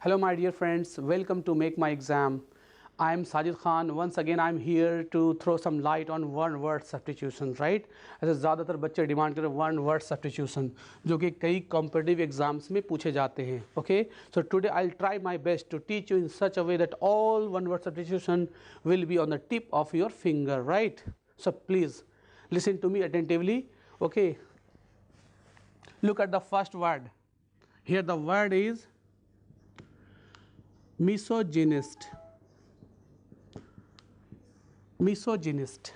Hello my dear friends, welcome to Make My Exam. I am Sajid Khan. Once again I am here to throw some light on one word substitution, right? ऐसे ज़्यादातर बच्चे demand कर रहे हैं one word substitution जो कि कई competitive exams में पूछे जाते हैं. Okay, so today I will try my best to teach you in such a way that all one word substitution will be on the tip of your finger, right? So please listen to me attentively. Okay, look at the first word. Here the word is misogynist. Misogynist.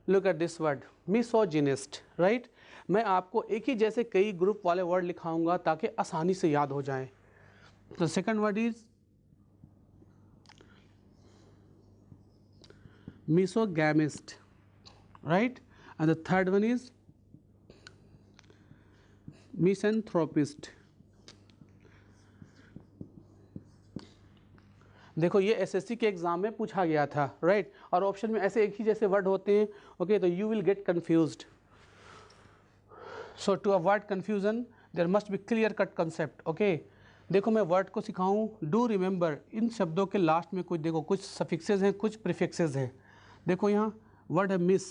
Look at this word misogynist, right? मैं आपको एक ही जैसे कई group वाले word लिखाऊंगा ताकि आसानी से याद हो जाए. The second word is misogamist, right? And the third one is misanthropist. देखो ये एसएससी के एग्जाम में पूछा गया था, राइट? और ऑप्शन में ऐसे एक ही जैसे वर्ड होते हैं. ओके, तो you will get confused. So to avoid confusion there must be clear cut concept. Okay, देखो मैं वर्ड को सिखाऊं. डू रिमेंबर इन शब्दों के लास्ट में कुछ देखो कुछ सफिक्सेस हैं, कुछ प्रीफिक्सेस हैं. देखो यहाँ वर्ड है miss,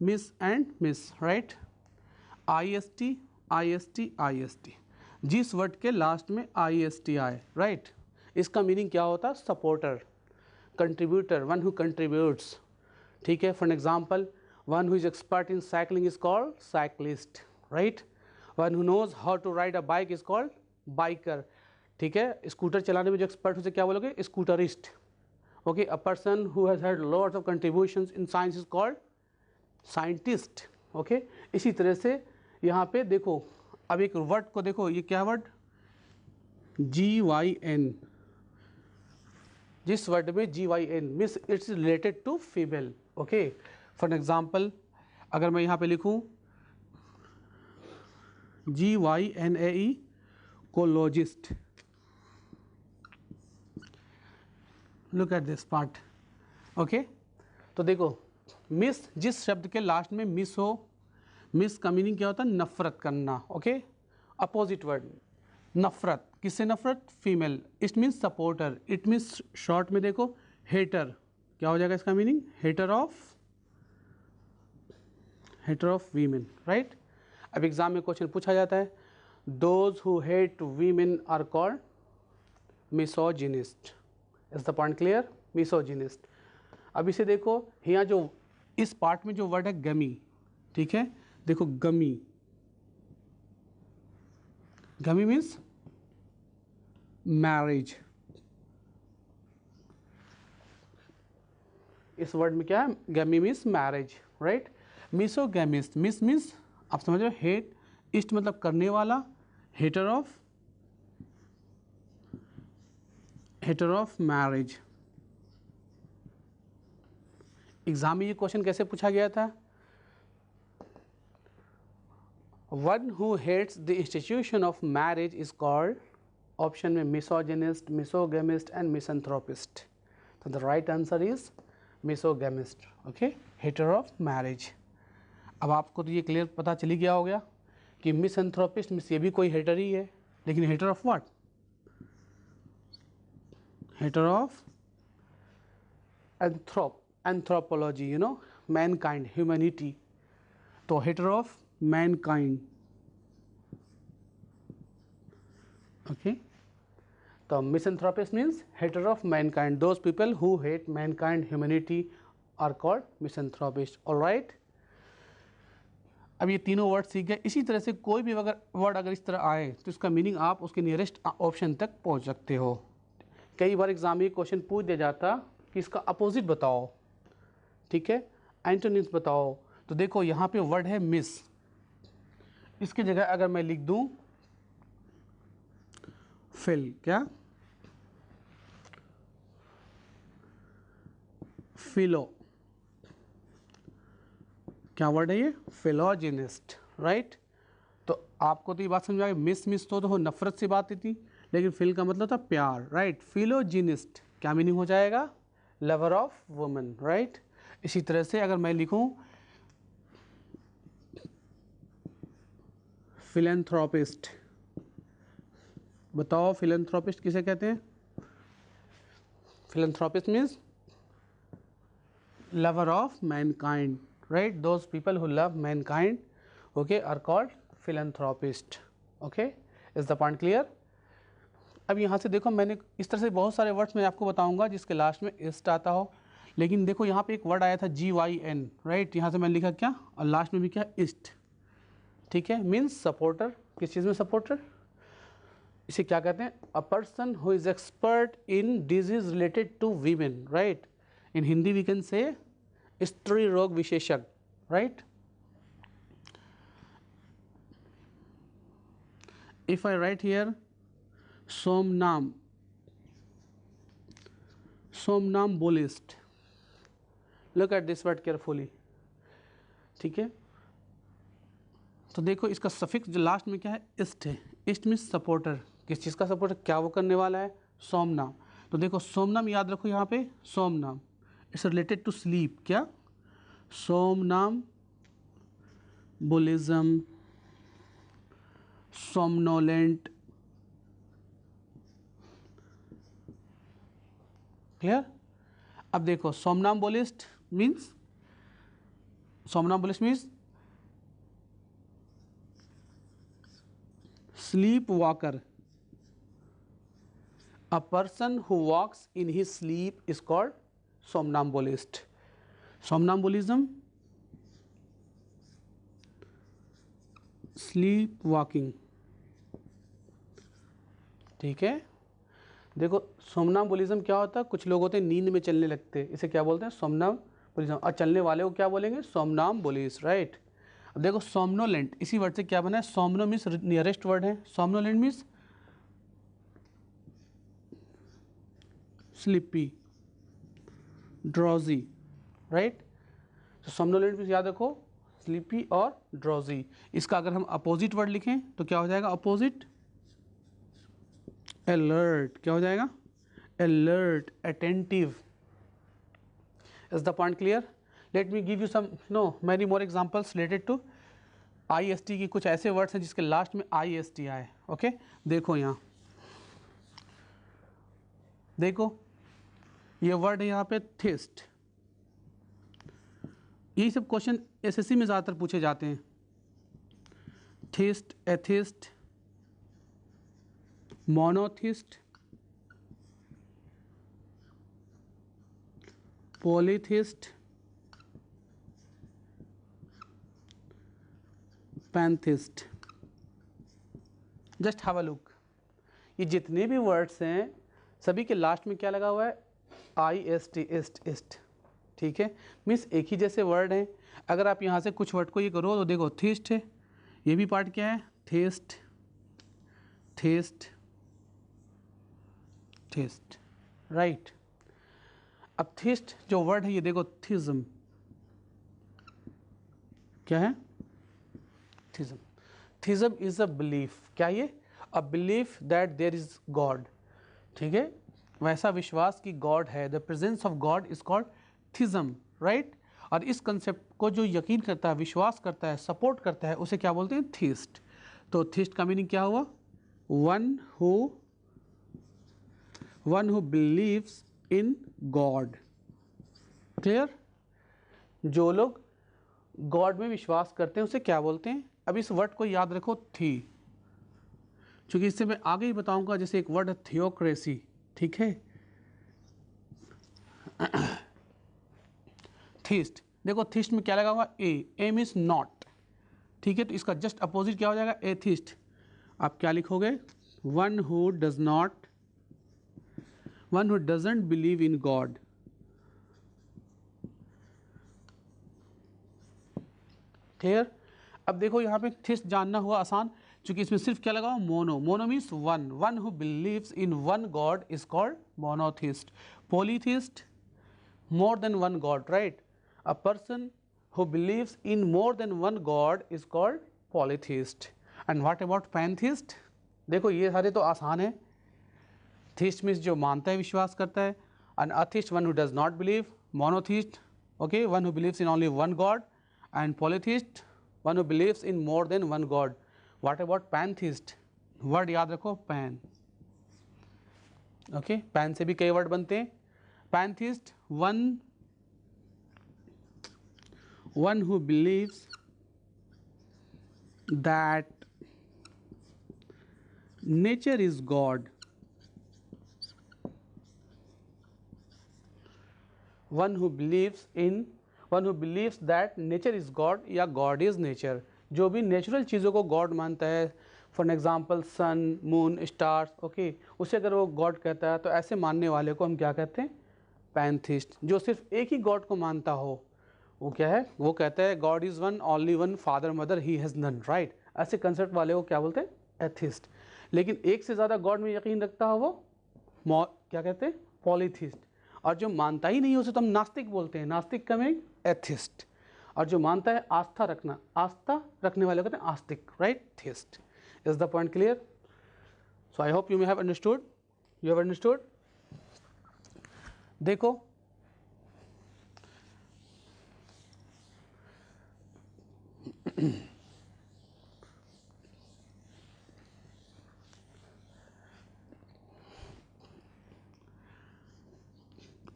miss and miss, right? IST IST IST. जिस वर्ड के लास्ट में IST आए, राइट? इसका मीनिंग क्या होता है? Supporter, contributor, one who contributes. ठीक है, for example one who is expert in cycling is called cyclist, right? One who knows how to ride a bike is called biker. ठीक है, scooter चलाने में जो एक्सपर्ट उसे क्या बोलोगे? स्कूटरिस्ट. Okay, a person who has had lots of contributions in science is called scientist. Okay, इसी तरह से यहाँ पे देखो अब एक वर्ड को देखो, ये क्या वर्ड? GYN. जिस वर्ड में GYN means it's related to female. Okay, for example अगर मैं यहाँ पे लिखूँ GYNAE कोलोजिस्ट. Look at this part. Okay, तो देखो मिस, जिस शब्द के लास्ट में मिस हो, मिस का मीनिंग क्या होता है? नफरत करना. ओके, अपोजिट वर्ड नफरत. किससे नफरत? Female. It means supporter. It means short में देखो हेटर. क्या हो जाएगा इसका meaning? Hater of women, right? अब एग्जाम में क्वेश्चन पूछा जाता है those who hate women are called misogynist. Is the point clear? Misogynist. अब इसे देखो यहाँ जो इस पार्ट में जो वर्ड है गमी. ठीक है, देखो गमी. Gamy means marriage. इस वर्ड में क्या है? Gamy means marriage, right? Misogamist. Mis means आप समझ रहे हो, हेट. इस्ट मतलब करने वाला. Hater of marriage. एग्जाम में ये क्वेश्चन कैसे पूछा गया था? One who hates the institution of marriage is called, option में मिसोजिनिस्ट, मिसोगेमिस्ट एंड मिसएंथ्रोपिस्ट. तो the right answer is misogamist. Okay, hater of marriage. अब आपको तो ये क्लियर पता चली गया हो गया कि मिसएंथ्रोपिस्ट मीन्स ये भी कोई हेटर ही है, लेकिन hater of what? Hater of anthropology, you know, mankind, humanity. तो हेटर ऑफ मैनकाइंड. ओके, तो misanthropist means hater of mankind. Those people who hate mankind, humanity are called misanthropist. Alright, अब ये तीनों वर्ड सीख गए. इसी तरह से कोई भी अगर वर्ड अगर इस तरह आए तो इसका मीनिंग आप उसके नियरेस्ट ऑप्शन तक पहुंच सकते हो. कई बार एग्जाम में क्वेश्चन पूछ दिया जाता कि इसका अपोजिट बताओ. ठीक है, एंटोनिम्स बताओ. तो देखो यहाँ पे वर्ड है मिस. इसकी जगह अगर मैं लिख दूं फिल, क्या? फिलो. क्या वर्ड है ये? फिलोजिनिस्ट, राइट? तो आपको तो ये बात समझ आ गई. मिस तो नफरत से बात थी, लेकिन फिल का मतलब था प्यार, राइट? फिलोजिनिस्ट क्या मीनिंग हो जाएगा? Lover of women, right? इसी तरह से अगर मैं लिखूं फिलेंथ्रोपिस्ट, बताओ फिलैंथ्रोपिस्ट किसे कहते हैं? Philanthropist means lover of mankind, right? Those people who love mankind, okay, are called philanthropist. Okay, is the point clear? अब यहाँ से देखो, मैंने इस तरह से बहुत सारे वर्ड्स मैं आपको बताऊंगा जिसके लास्ट में इस्ट आता हो, लेकिन देखो यहाँ पे एक वर्ड आया था GYN, राइट? यहाँ से मैंने लिखा क्या, और लास्ट में भी क्या, इस्ट, ठीक है, मीन्स सपोर्टर। किस चीज़ में सपोर्टर? इसे क्या कहते हैं? A person who is expert in disease related to women, right? In Hindi we can say स्त्री रोग विशेषज्ञ, right? If I write here somnambulist, look at this word carefully, ठीक है? तो देखो इसका सफिक्स जो लास्ट में क्या है, इस्ट है। East means supporter. किस चीज़ का सपोर्टर? क्या वो करने वाला है? सोमनाम। तो देखो सोमनाम याद रखो, यहाँ पे सोमनाम इट्स रिलेटेड टू स्लीप। क्या? सोमनाम बुलिज्म, सोमनोलेंट, क्लियर? अब देखो सोमनाम्बुलिस्ट means sleep walker. A person who walks in his sleep is called somnambulist. Somnambulism, sleepwalking, ठीक है? देखो सोमनाम्बुलिज्म क्या होता है? कुछ लोग होते हैं नींद में चलने लगते हैं, इसे क्या बोलते हैं? सोमनाम्बुलिज्म। और चलने वाले को क्या बोलेंगे? सोमनाम्बुलिस्ट, राइट? अब देखो सोमनोलेंट, इसी वर्ड से क्या बना है? सोमनो मीन्स नियरेस्ट वर्ड है, somnolent means sleepy, drowsy, right? तो सोमनोलेंट मीन्स याद रखो स्लीपी और ड्रॉजी। इसका अगर हम अपोजिट वर्ड लिखें तो क्या हो जाएगा? Opposite alert. क्या हो जाएगा? Alert, attentive. Is the point clear? Let me give you some many more examples related to IST की। कुछ ऐसे वर्ड्स हैं जिसके लास्ट में IST आए। ओके, देखो यहाँ, देखो ये वर्ड है यहाँ पे थिस्ट। यही सब क्वेश्चन SSC में ज़्यादातर पूछे जाते हैं। Theist, atheist, monotheist, polytheist, pantheist. Just have a look, ये जितने भी वर्ड्स हैं सभी के लास्ट में क्या लगा हुआ है? IST, इस्ट, ठीक है? मीन्स एक ही जैसे वर्ड हैं। अगर आप यहाँ से कुछ वर्ड को ये करो तो देखो थिस्ट है, ये भी पार्ट क्या है? थिस्ट, थिस्ट, थिस्ट, राइट? अब थिस्ट जो वर्ड है ये देखो थिज्म, क्या है? Theism. Theism is a belief. क्या ये? A belief that there is God, ठीक है? वैसा विश्वास कि गॉड है, the presence of God is called theism, right? और इस कंसेप्ट को जो यकीन करता है, विश्वास करता है, सपोर्ट करता है, उसे क्या बोलते हैं? थिस्ट। तो थिस्ट का मीनिंग क्या हुआ? One who believes in God. Clear? जो लोग गॉड में विश्वास करते हैं उसे क्या बोलते हैं? अब इस वर्ड को याद रखो, थी, क्योंकि इससे मैं आगे ही बताऊंगा। जैसे एक वर्ड है थियोक्रेसी, ठीक है? थिस्ट, देखो थिस्ट में क्या लगा हुआ? ए मीन्स नॉट, ठीक है? तो इसका जस्ट अपोजिट क्या हो जाएगा? एथिस्ट। आप क्या लिखोगे? One who doesn't believe in God. Clear? अब देखो यहाँ पे थिस्ट जानना हुआ आसान, क्योंकि इसमें सिर्फ क्या लगा हुआ? Mono means one who believes in one God is called monotheist. Polytheist, more than one god, right? A person who believes in more than one god is called polytheist. And what about pantheist? देखो ये सारे तो आसान है। theist means जो मानता है, विश्वास करता है, and atheist one who does not believe, monotheist, okay, one who believes in only one god, and polytheist one who believes in more than one god. What about pantheist? Word याद रखो, pan, okay, pan से भी कई word बनते हैं। Pantheist, one who believes that nature is God, one who believes that nature is God या God is nature. जो भी नेचुरल चीज़ों को गॉड मानता है, for example sun, moon, stars, okay, उसे अगर वो गॉड कहता है तो ऐसे मानने वाले को हम क्या कहते हैं? पैंथिस्ट। जो सिर्फ एक ही गॉड को मानता हो वो क्या है? वो कहता है God is one, only one, father mother he has none, right. ऐसे कंसेप्ट वाले को क्या बोलते हैं? एथिस्ट। लेकिन एक से ज़्यादा गॉड में यकीन रखता हो वो क्या कहते हैं? पॉलीथिस्ट। और जो मानता ही नहीं है उसे तो हम नास्तिक बोलते हैं। नास्तिक का मीनिंग एथिस्ट। और जो मानता है आस्था रखने वाले को कहते हैं आस्तिक, right, theist. Is the point clear? So I hope you may have understood. You have understood. देखो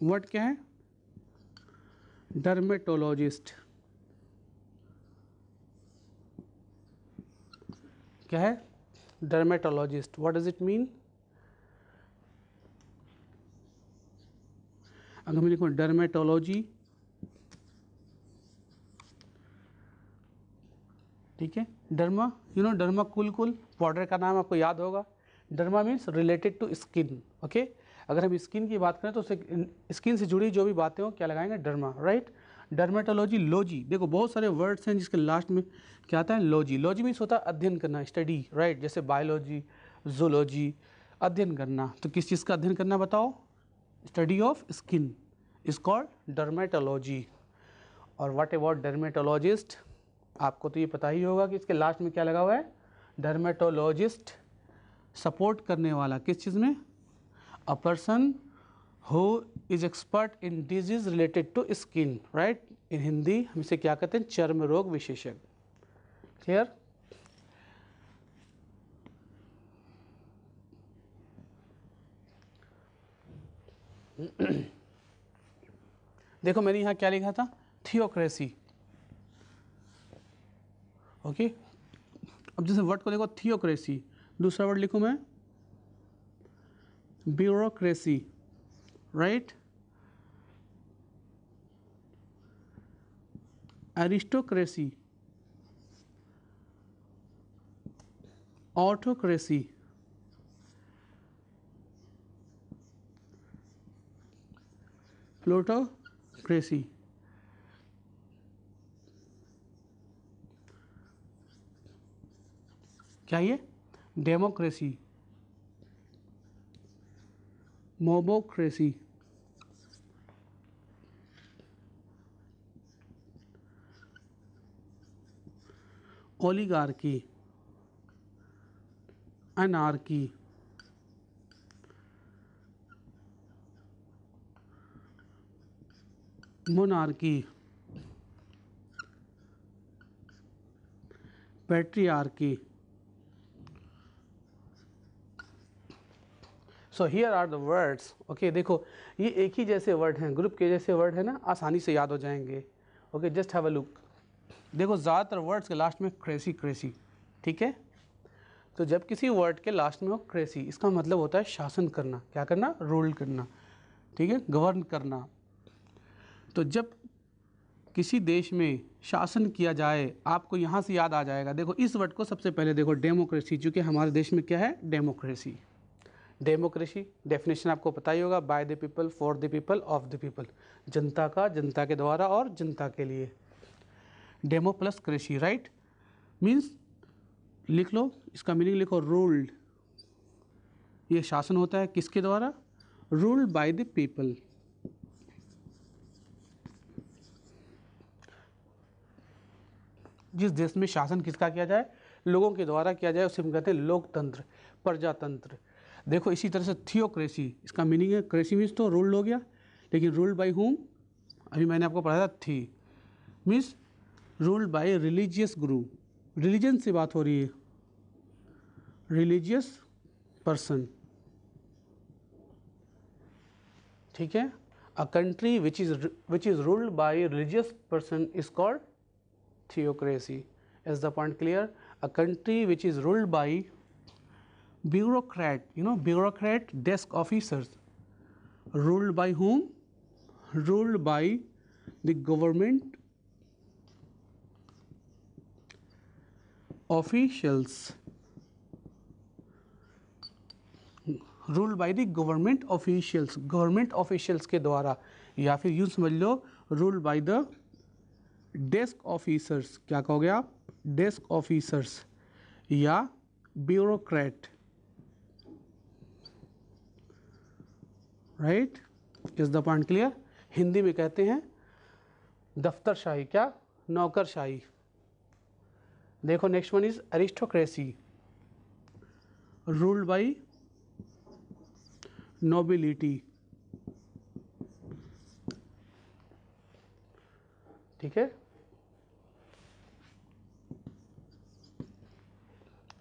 वर्ड क्या है? डर्मेटोलॉजिस्ट। क्या है? Dermatologist. What does it mean? अगर मैं लिखूँ डर्मेटोलॉजी, ठीक है, derma, you know Derma Cool powder का नाम आपको याद होगा। Derma means related to skin, okay. अगर हम स्किन की बात करें तो स्किन से जुड़ी जो भी बातें हो क्या लगाएंगे? Derma, right. डर्मेटोलॉजी, लॉजी, देखो बहुत सारे वर्ड्स हैं जिसके लास्ट में क्या आता है? लॉजी। लॉजी मीन्स होता है अध्ययन करना, स्टडी, राइट। जैसे बायोलॉजी, जूलॉजी, अध्ययन करना। तो किस चीज़ का अध्ययन करना बताओ? Study of skin is called dermatology. और व्हाट अबाउट डर्मेटोलॉजिस्ट? आपको तो ये पता ही होगा कि इसके लास्ट में क्या लगा हुआ है? डर्मेटोलॉजिस्ट, सपोर्ट करने वाला किस चीज़ में? A person who is expert in disease related to skin, right. In Hindi हम इसे क्या कहते हैं? चर्म रोग विशेषज्ञ। क्लियर? देखो मैंने यहाँ क्या लिखा था? Theocracy, okay. अब जैसे वर्ड को देखो, थियोक्रेसी। दूसरा वर्ड लिखूँ मैं? Bureaucracy, right. Aristocracy, autocracy, plutocracy, क्या ये? Democracy, mobocracy, oligarchy, anarchy, monarchy, patriarchy. So here are the words, okay. देखो ये एक ही जैसे वर्ड हैं, ग्रुप के जैसे वर्ड है ना, आसानी से याद हो जाएंगे, okay. Just have a look. देखो ज़्यादातर वर्ड्स के लास्ट में क्रेसी, क्रेसी, ठीक है। तो जब किसी वर्ड के लास्ट में हो क्रेसी, इसका मतलब होता है शासन करना। क्या करना? रूल करना, ठीक है, गवर्न करना। तो जब किसी देश में शासन किया जाए, आपको यहाँ से याद आ जाएगा। देखो इस वर्ड को सबसे पहले देखो, डेमोक्रेसी, चूँकि हमारे देश में क्या है? डेमोक्रेसी। डेमोक्रेसी डेफिनेशन आपको पता ही होगा, by the people, for the people, of the people, जनता का, जनता के द्वारा और जनता के लिए। Demo plus cracy, right, means लिख लो, इसका मीनिंग लिखो, रूल्ड। ये शासन होता है किसके द्वारा? Ruled by the people. जिस देश में शासन किसका किया जाए? लोगों के द्वारा किया जाए, उसे हम कहते हैं लोकतंत्र, प्रजातंत्र। देखो इसी तरह से थियोक्रेसी, इसका मीनिंग है, क्रेसी मीन्स तो रूल्ड हो गया, लेकिन रूल्ड बाय हुम? अभी मैंने आपको पढ़ाया था, थी मीन्स रूल्ड बाय रिलीजियस गुरु। रिलीजन से बात हो रही है, रिलीजियस पर्सन। ठीक है, a country which is ruled bye religious person is called theocracy. Is the point clear? A country which is ruled bye bureaucrat, bureaucrat, desk officers, ruled by whom? Ruled by the government officials, ruled by the government officials, government officials के द्वारा, या फिर यूँ समझ लो ruled by the desk officers. क्या कहोगे आप? desk officers या bureaucrat. Right, is the point clear? Hindi में कहते हैं दफ्तरशाही, क्या? नौकरशाही. देखो next one is aristocracy, ruled by nobility. ठीक है,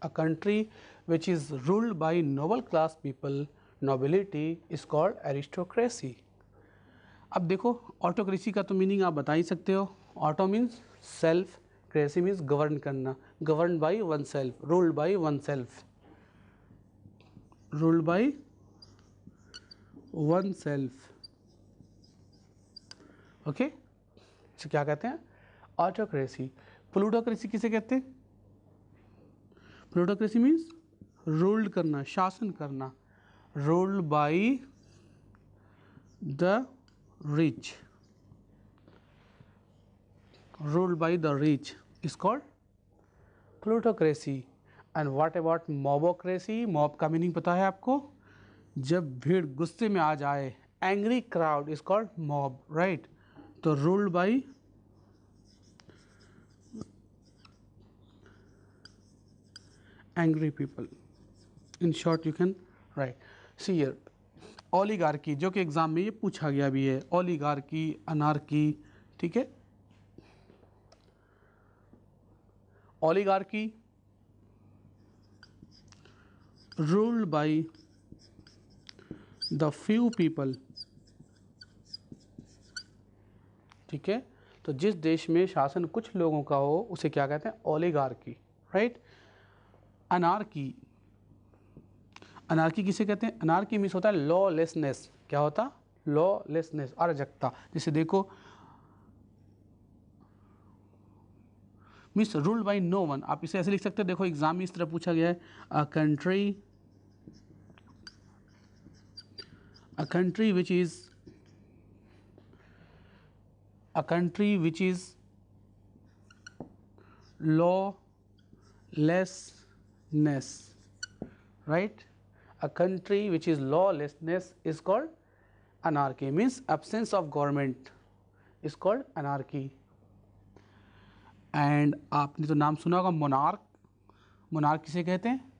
a country which is ruled by noble class people, nobility is called aristocracy. अब देखो ऑटोक्रेसी का तो मीनिंग आप बता ही सकते हो. Auto means self, cracy means govern करना, govern by one self, ruled by one self, ruled by one self. Okay, तो क्या कहते हैं? ऑटोक्रेसी. प्लूटोक्रेसी किसे कहते हैं? प्लूटोक्रेसी मीन्स रूल्ड करना, शासन करना, ruled by the rich, ruled by the rich is called plutocracy. And what about mobocracy? mob का मीनिंग पता है आपको? जब भीड़ गुस्से में आ जाए, angry crowd is called mob, right? तो ruled by angry people. In short you can write. See here, oligarchy, जो कि एग्जाम में ये पूछा गया भी है. Oligarchy, anarchy. ठीक है, oligarchy ruled by the few people. ठीक है, तो जिस देश में शासन कुछ लोगों का हो उसे क्या कहते हैं? ओलिगार्की. राइट. अनार्की, अनार्की किसे कहते हैं? अनार्की मीन्स होता है लॉलेसनेस. क्या होता? लॉलेसनेस, अराजकता. जैसे देखो means ruled by no one. आप इसे ऐसे लिख सकते हो, देखो एग्जाम में इस तरह पूछा गया है, a country which is lawlessness, right? A country which is lawlessness is called anarchy, means absence of government is called anarchy. And आपने तो नाम सुना होगा मोनार्क. मोनार्क किसे कहते हैं?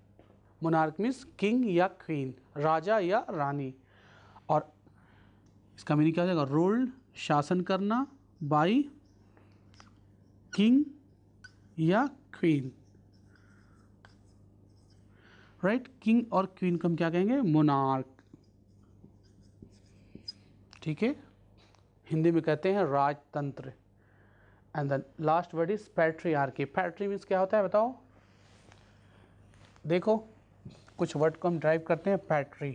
मोनार्क मीन्स किंग या क्वीन, राजा या रानी. और इसका मीनिंग क्या हो जाएगा? रूल्ड, शासन करना, बाय किंग या क्वीन. राइट, किंग और क्वीन को हम क्या कहेंगे? मोनार्क. ठीक है, हिंदी में कहते हैं राजतंत्र. And the last word is patriarchy. Patri means क्या होता है बताओ? देखो कुछ वर्ड को हम ड्राइव करते हैं. Patri,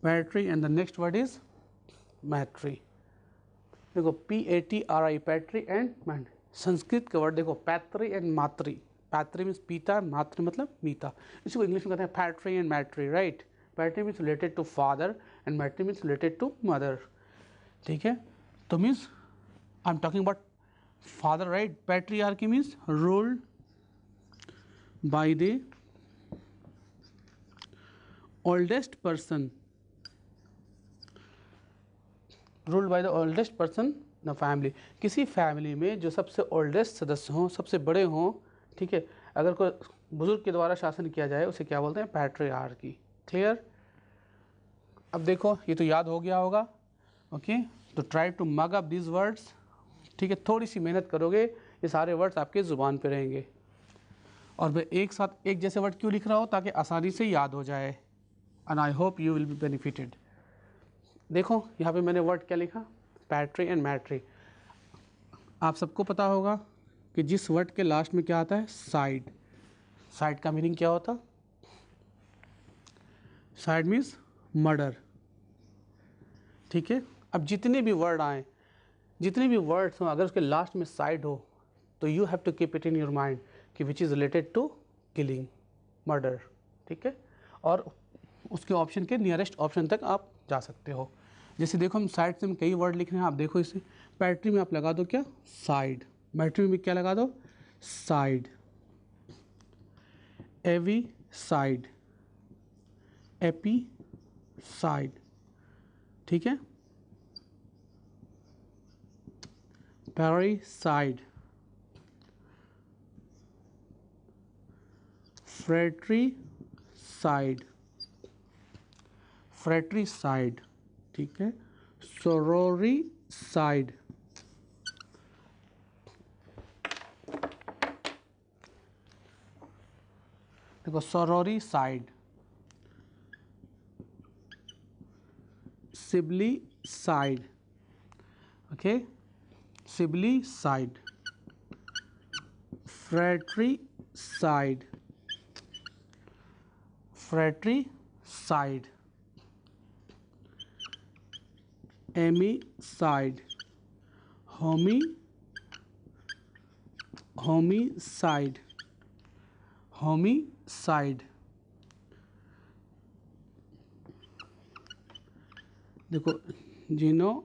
patri and the next word is matri. देखो PATRI, patri and matri. Sanskrit का वर्ड देखो पैत्री एंड मातृ. पैत्री मीन्स पिता, मातृ मतलब मीता. इसी को इंग्लिश में कहते हैं patri and matri. Right, patri means related to father and matri means related to mother. ठीक है, तो means I am talking about father. Right, patriarchy means ruled by the oldest person, ruled by the oldest person the family. किसी family में जो सबसे oldest सदस्य हों, सबसे बड़े हों. ठीक है, अगर कोई बुजुर्ग के द्वारा शासन किया जाए उसे क्या बोलते हैं? पैट्रियार्की. क्लियर? अब देखो ये तो याद हो गया होगा. ओके, तो try to mug up these words. ठीक है, थोड़ी सी मेहनत करोगे ये सारे वर्ड्स आपके ज़ुबान पे रहेंगे. और मैं एक साथ एक जैसे वर्ड क्यों लिख रहा हूँ, ताकि आसानी से याद हो जाए। And I hope you will be benefited. देखो यहाँ पे मैंने वर्ड क्या लिखा, पैट्री एंड मैट्री। आप सबको पता होगा कि जिस वर्ड के लास्ट में क्या आता है, साइड। साइड का मीनिंग क्या होता, साइड मीन्स मर्डर। ठीक है, अब जितने भी वर्ड आए, जितने भी वर्ड्स हों, अगर उसके लास्ट में साइड हो तो you have to keep it in your mind कि which is related to killing, murder. ठीक है, और उसके ऑप्शन के नियरेस्ट ऑप्शन तक आप जा सकते हो। जैसे देखो हम साइड से हम कई वर्ड लिख रहे हैं, आप देखो इसे पैट्री में आप लगा दो क्या, साइड। मैट्री में भी क्या लगा दो, साइड। एवी साइड, एपी साइड। ठीक है, पैरीसाइड, फ्रेट्रीसाइड, फ्रेट्रीसाइड। ठीक है, सोरोरीसाइड, देखो सोरोरीसाइड, सिबलीसाइड। Okay, सिबलीसाइड, फ्रेट्रीसाइड, फ्रेट्रीसाइड, एमीसाइड, homicide, homicide. देखो genocide,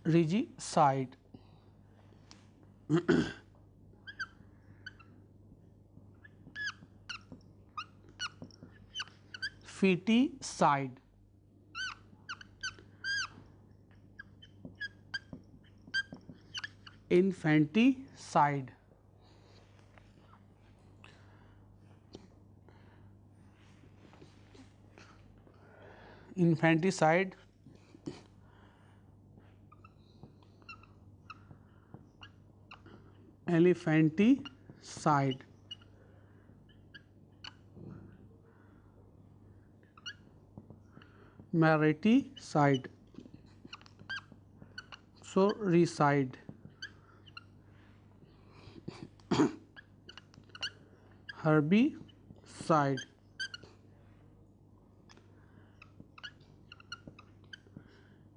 regicide, foeticide, infanticide, infanticide, elephanticide, mariticide, sororicide, herbicide,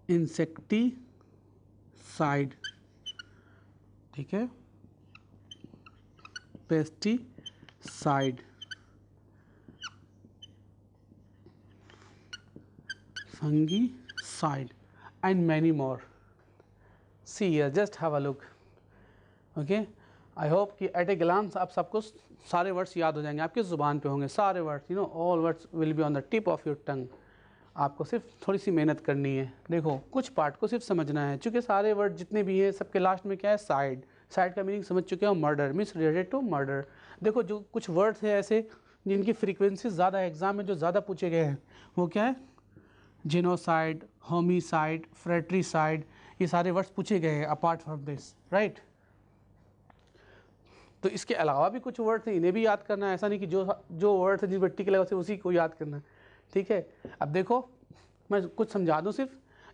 insecticide. ठीक है, pesticide, fungicide and many more. See here, just have a look. Okay, I hope कि at a glance आप सबको सारे वर्ड्स याद हो जाएंगे, आपकी ज़ुबान पे होंगे सारे words. You know all words will be on the tip of your tongue. आपको सिर्फ थोड़ी सी मेहनत करनी है। देखो कुछ पार्ट को सिर्फ समझना है, क्योंकि सारे वर्ड जितने भी हैं सबके लास्ट में क्या है, साइड। साइड का मीनिंग समझ चुके हो, murder means related to murder. देखो जो कुछ वर्ड्स हैं ऐसे जिनकी फ्रीक्वेंसी ज़्यादा एग्जाम में जो ज़्यादा पूछे गए हैं, वो क्या है, जेनोसाइड, होमीसाइड, फ्रेट्रीसाइड, ये सारे वर्ड्स पूछे गए हैं अपार्ट फ्रॉम दिस, राइट। तो इसके अलावा भी कुछ वर्ड्स हैं, इन्हें भी याद करना है। ऐसा नहीं कि जो वर्ड्स है जिस पर टिक लगा सिर्फ उसी को याद करना है। ठीक है, अब देखो मैं कुछ समझा दूं सिर्फ,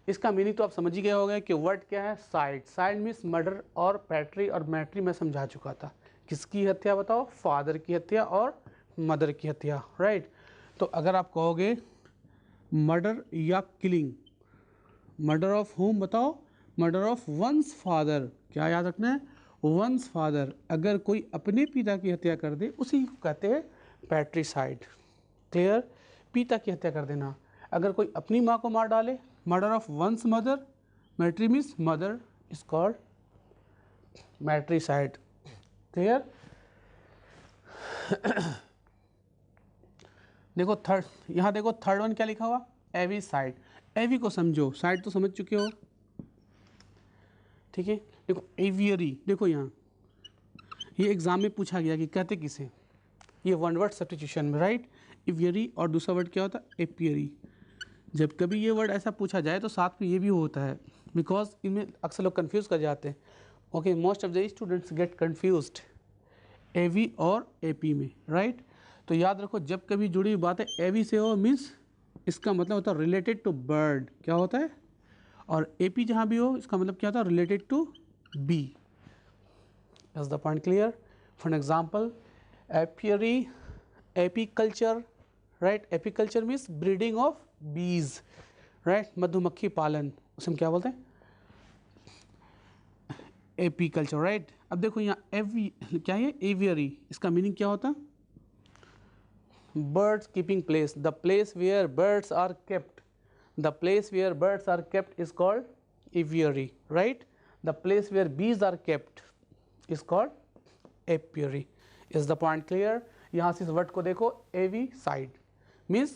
इसका मीनिंग तो आप समझ ही गए होंगे कि वर्ड क्या है, साइड। साइड मीन्स मर्डर और पैट्री और मैट्री मैं समझा चुका था। किसकी हत्या बताओ, फादर की हत्या और मदर की हत्या, राइट। तो अगर आप कहोगे मर्डर या किलिंग, मर्डर ऑफ होम बताओ, मर्डर ऑफ वंस फादर, क्या याद रखना है, वंस फादर। अगर कोई अपने पिता की हत्या कर दे उसी को कहते हैं पैट्रीसाइड। क्लियर, पिता की हत्या कर देना। अगर कोई अपनी माँ को मार डाले, murder of one's mother, matri means mother is called matricide. Clear. देखो थर्ड, यहाँ देखो थर्ड वन क्या लिखा हुआ, एवी साइड। एवी को समझो, साइड तो समझ चुके हो, ठीक है। देखो एवियरी, देखो यहाँ ये एग्जाम में पूछा गया कि कहते किसे, ये वन वर्ड सब्स्टिट्यूशन में, राइट। एवियरी और दूसरा वर्ड क्या होता है, एपियरी। जब कभी ये वर्ड ऐसा पूछा जाए तो साथ में ये भी होता है, बिकॉज इनमें अक्सर लोग कंफ्यूज कर जाते हैं. Okay, most of the students get confused AV और एपी में, राइट. तो याद रखो जब कभी जुड़ी हुई बात है एवी से हो मीन्स इसका मतलब होता है रिलेटेड टू बर्ड, क्या होता है, और एपी जहाँ भी हो इसका मतलब क्या होता है related to bee. Is the point clear? For example apiary, apiculture, right. Apiculture means breeding of bees, right, मधुमक्खी पालन, उसे हम क्या बोलते हैं, एपीकल्चर, राइट. अब देखो यहाँ एवी क्या है, एवियरी, इसका मीनिंग क्या होता है, birds keeping place, the place where birds are kept, the place where birds are kept is called aviary, right. The place where bees are kept is called apiary. Is the point clear? यहाँ से इस word को देखो, avicide means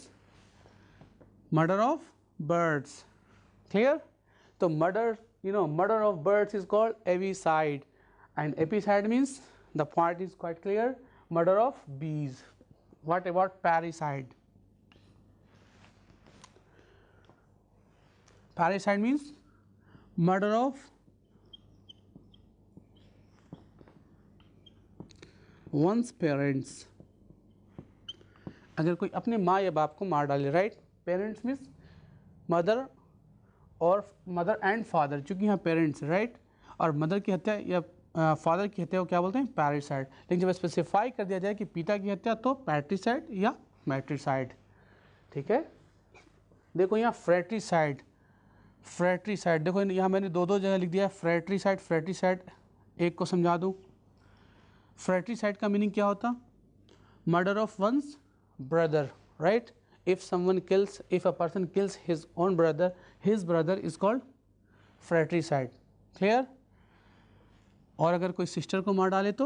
murder of birds, clear. तो murder, murder of birds is called avicide, and epicide means the point is quite clear, murder of bees. What about parricide? Parricide means murder of one's parents. अगर कोई अपने माँ या बाप को मार डाले, राइट. पेरेंट्स मीन्स मदर और मदर एंड फादर, चूँकि यहाँ पेरेंट्स, राइट, और मदर की हत्या या फादर की हत्या को क्या बोलते हैं, पैरिसाइड. लेकिन जब स्पेसिफाई कर दिया जाए कि पिता की हत्या तो पैट्रिसाइड या मैट्रिसाइड, ठीक है. देखो यहाँ फ्रेट्रिसाइड, फ्रेट्रिसाइड, देखो यहाँ मैंने दो जगह लिख दिया है फ्रेट्रिसाइड, फ्रेट्रिसाइड. एक को समझा दूँ. फ्रेट्रिसाइड का मीनिंग क्या होता, murder of one's brother, right. If someone kills, if a person kills his own brother, his brother is called fratricide, clear. और अगर कोई सिस्टर को मार डाले तो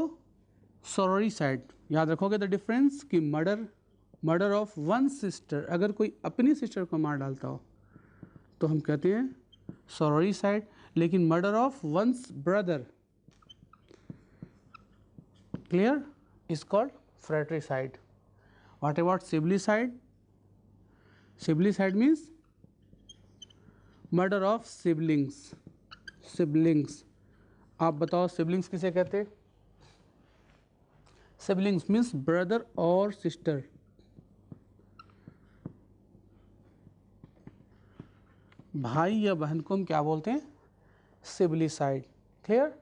सोरोरिसाइड. याद रखोगे द डिफरेंस कि मर्डर ऑफ वन सिस्टर, अगर कोई अपनी सिस्टर को मार डालता हो तो हम कहते हैं सोरोरिसाइड, लेकिन murder of one's brother, clear, is called fratricide. What about siblicide? Siblicide means murder of siblings. Siblings, आप बताओ सिबलिंग्स किसे कहते हैं? सिबलिंग्स मीन्स ब्रदर और सिस्टर. भाई या बहन को हम क्या बोलते हैं? Siblicide, clear.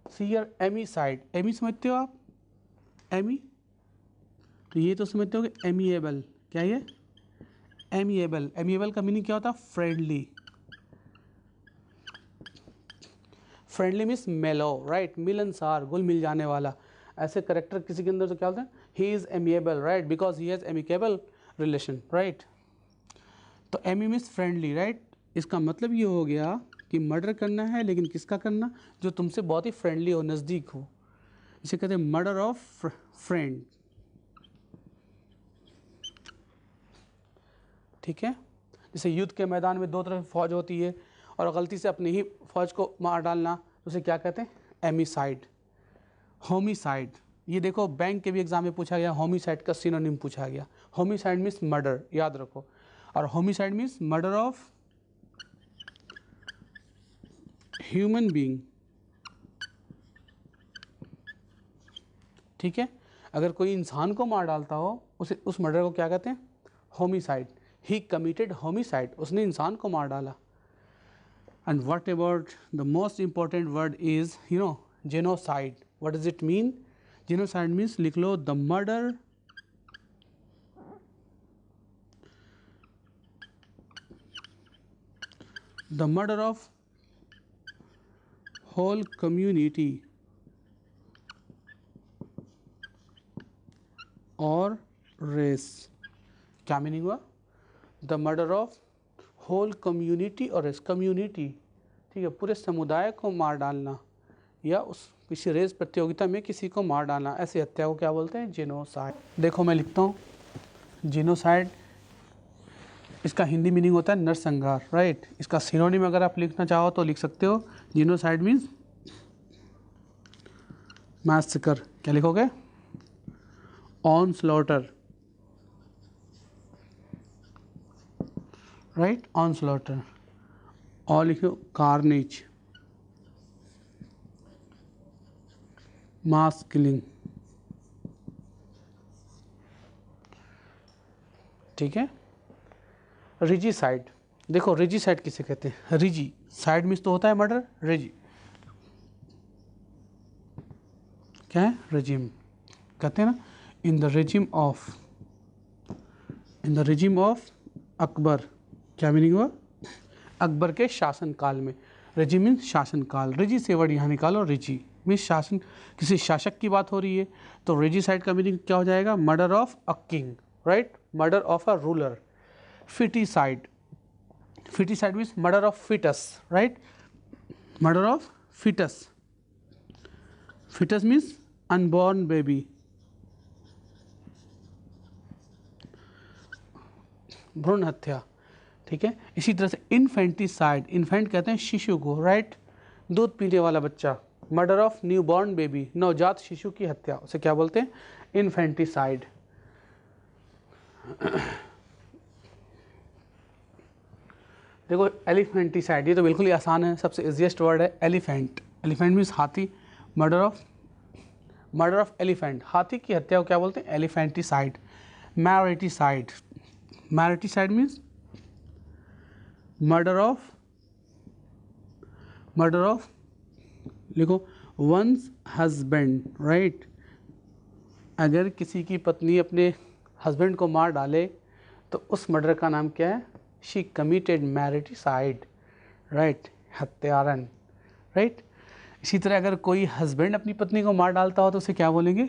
See here amicide, ami समझते हो आप? एमी, तो ये तो समझते हो कि एमिएबल, क्या ये एमिएबल. एमिएबल का मीनिंग क्या होता है? फ्रेंडली. फ्रेंडली मीन्स मेलो, राइट, मिलनसार, घुल मिल जाने वाला. ऐसे करेक्टर किसी के अंदर तो क्या होता है, he is amiable, right, because he has amicable relation, right. तो एमी मीन्स फ्रेंडली, राइट. इसका मतलब ये हो गया कि मर्डर करना है, लेकिन किसका करना, जो तुमसे बहुत ही फ्रेंडली हो, नज़दीक हो. इसे कहते हैं मर्डर ऑफ फ्रेंड, ठीक है. जैसे युद्ध के मैदान में दो तरफ फौज होती है और गलती से अपनी ही फौज को मार डालना, उसे क्या कहते हैं? एमिसाइड. होमिसाइड, ये देखो बैंक के भी एग्जाम में पूछा गया, होमिसाइड का सिनोनिम पूछा गया. होमिसाइड मीन्स मर्डर, याद रखो, और homicide means murder of human being, ठीक है. अगर कोई इंसान को मार डालता हो उसे, उस मर्डर को क्या कहते हैं? होमिसाइड. ही कमिटेड होमिसाइड, उसने इंसान को मार डाला. And what about the most important word is, genocide. What does it mean? Genocide means, लिख लो, the murder of whole community or race. क्या मीनिंग हुआ? The murder of whole community और रेस, कम्युनिटी, ठीक है, पूरे समुदाय को मार डालना, या उस किसी रेस प्रतियोगिता में किसी को मार डालना, ऐसी हत्या को क्या बोलते हैं? जेनोसाइड. देखो मैं लिखता हूँ जेनोसाइड, इसका हिंदी मीनिंग होता है नरसंहार, राइट. इसका सिनोनिम अगर आप लिखना चाहो तो लिख सकते हो, जेनोसाइड मीन्स मैसेकर. क्या लिखोगे? On slaughter, right, on slaughter. और लिखो कार्नेज, मास किलिंग, ठीक है। रिजीसाइड, देखो रिजीसाइड किसे कहते हैं, रिजी साइड मीन्स तो होता है मर्डर, रिजी क्या है, रेजिम कहते हैं ना। In the regime of Akbar, क्या मीनिंग हुआ, अकबर के शासनकाल में। रेजिम मीन्स शासनकाल, रिजी से वर्ड यहाँ निकालो, रिजी मीन्स शासन, किसी शासक की बात हो रही है, तो रेजिसाइड का मीनिंग क्या हो जाएगा, murder of a king, right, murder of a ruler. Foeticide, foeticide means murder of foetus, right, murder of foetus, foetus means unborn baby, भ्रूण हत्या, ठीक है। इसी तरह से इन्फेंटिसाइड, इन्फेंट कहते हैं शिशु को, राइट, दूध पीने वाला बच्चा, murder of new born baby, नवजात शिशु की हत्या, उसे क्या बोलते हैं, इन्फेंटिसाइड। देखो एलिफेंटिसाइड, ये तो बिल्कुल ही आसान है, सबसे इजीएस्ट वर्ड है एलिफेंट, एलिफेंट मीन्स हाथी, मर्डर ऑफ एलिफेंट, हाथी की हत्या को क्या बोलते हैं, एलिफेंटिसाइड। मैरिटिसाइड, मैरिटिसाइड मीन्स मर्डर ऑफ लिखो वंस हस्बैंड, राइट, अगर किसी की पत्नी अपने हस्बैंड को मार डाले तो उस मर्डर का नाम क्या है, शी कमिटेड मैरिटिसाइड, राइट, हत्यारन, राइट। इसी तरह अगर कोई हस्बैंड अपनी पत्नी को मार डालता हो तो उसे क्या बोलेंगे,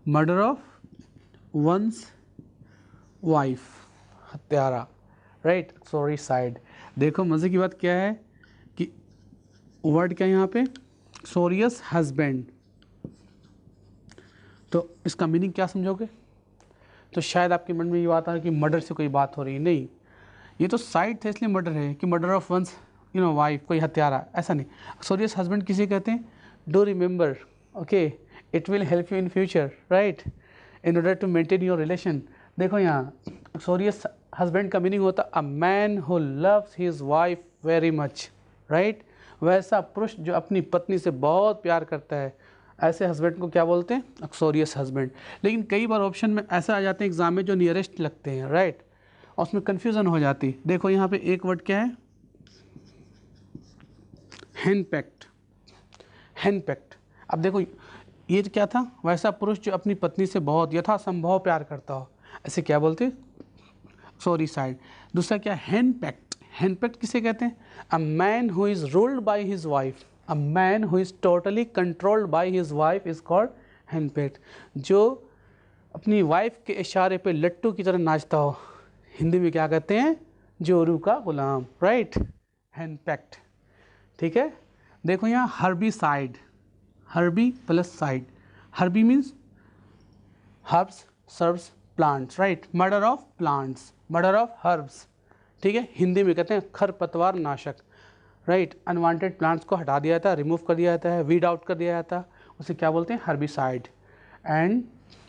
मर्डर ऑफ वंस वाइफ, हत्यारा, राइट, सोरीसाइड। देखो मज़े की बात क्या है कि वर्ड क्या है यहाँ पे, सोरियस हस्बैंड, तो इसका मीनिंग क्या समझोगे, तो शायद आपके मन में ये बात आ कि मर्डर से कोई बात हो रही है, नहीं, ये तो साइड थे इसलिए मर्डर है कि मर्डर ऑफ वंस वाइफ, कोई हत्यारा, ऐसा नहीं। सोरियस हस्बैंड किसे कहते हैं, do remember, okay, it will help you in future, right, in order to maintain your relation. देखो यहाँ सोरियस हस्बैंड का मीनिंग होता a man who loves his wife very much, right, वैसा पुरुष जो अपनी पत्नी से बहुत प्यार करता है, ऐसे हस्बैंड को क्या बोलते हैं, अक्सोरियस हस्बैंड। लेकिन कई बार ऑप्शन में ऐसा आ जाते हैं एग्जाम में जो नियरेस्ट लगते हैं, राइट, और उसमें कन्फ्यूज़न हो जाती। देखो यहाँ पे एक वर्ड क्या है, हेनपेक्ट, हेनपेक्ट। अब देखो ये क्या था, वैसा पुरुष जो अपनी पत्नी से बहुत यथासंभव प्यार करता हो, ऐसे क्या बोलते, सोरीसाइड। दूसरा क्या, हेनपेक्ट, हेनपेक्ट किसे कहते हैं, a man who is ruled by his wife, a man who is totally controlled by his wife is called henpecked, जो अपनी वाइफ के इशारे पे लट्टू की तरह नाचता हो, हिंदी में क्या कहते हैं, जोरू का गुलाम, राइट, हेनपेक्ट, ठीक है। देखो यहाँ herbicide, herbi plus side, herbi means herbs, shrubs, plants, right, murder of plants, murder of herbs, ठीक है, हिंदी में कहते हैं खरपतवार नाशक, राइट, अनवांटेड प्लांट्स को हटा दिया जाता है, रिमूव कर दिया जाता है, वीड आउट कर दिया जाता है, उसे क्या बोलते हैं, herbicide. And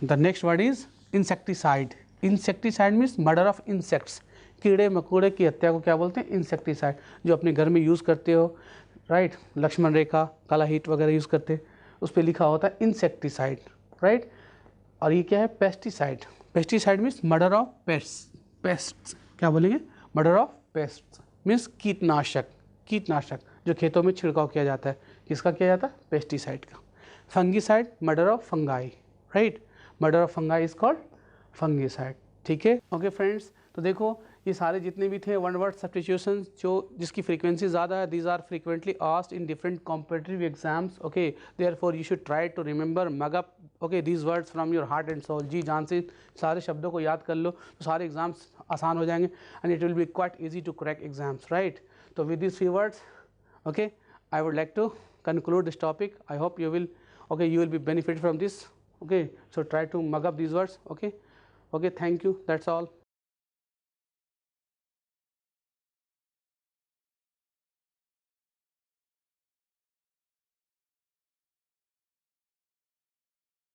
the next word is insecticide, insecticide means murder of insects, कीड़े मकोड़े की हत्या को क्या बोलते हैं, इंसेक्टिसाइड, जो अपने घर में यूज़ करते हो, राइट, लक्ष्मण रेखा, काला हीट वगैरह यूज़ करते हैं, उस पर लिखा होता है इंसेक्टिसाइड, राइट। और ये क्या है, pesticide, pesticide means murder of pests, pests क्या बोलेंगे, मर्डर ऑफ पेस्ट्स मीन्स कीटनाशक, कीटनाशक जो खेतों में छिड़काव किया जाता है, किसका किया जाता है, पेस्टिसाइड का। Fungicide, murder of fungi, right, murder of fungi is called fungicide, ठीक है। ओके फ्रेंड्स, तो देखो ये सारे जितने भी थे वन वर्ड सब्स्टिट्यूशंस जो जिसकी फ्रीक्वेंसी ज़्यादा है, these are frequently asked in different competitive exams, okay, therefore you should try to remember mug up, okay, these words from your heart and soul, जी जान से सारे शब्दों को याद कर लो तो सारे एग्जाम्स आसान हो जाएंगे and it will be quite easy to crack exams, right. तो with this few words, okay, I would like to conclude this topic. I hope you will, okay, you will be benefit from this, okay, so try to mug up these words, okay, thank you, that's all.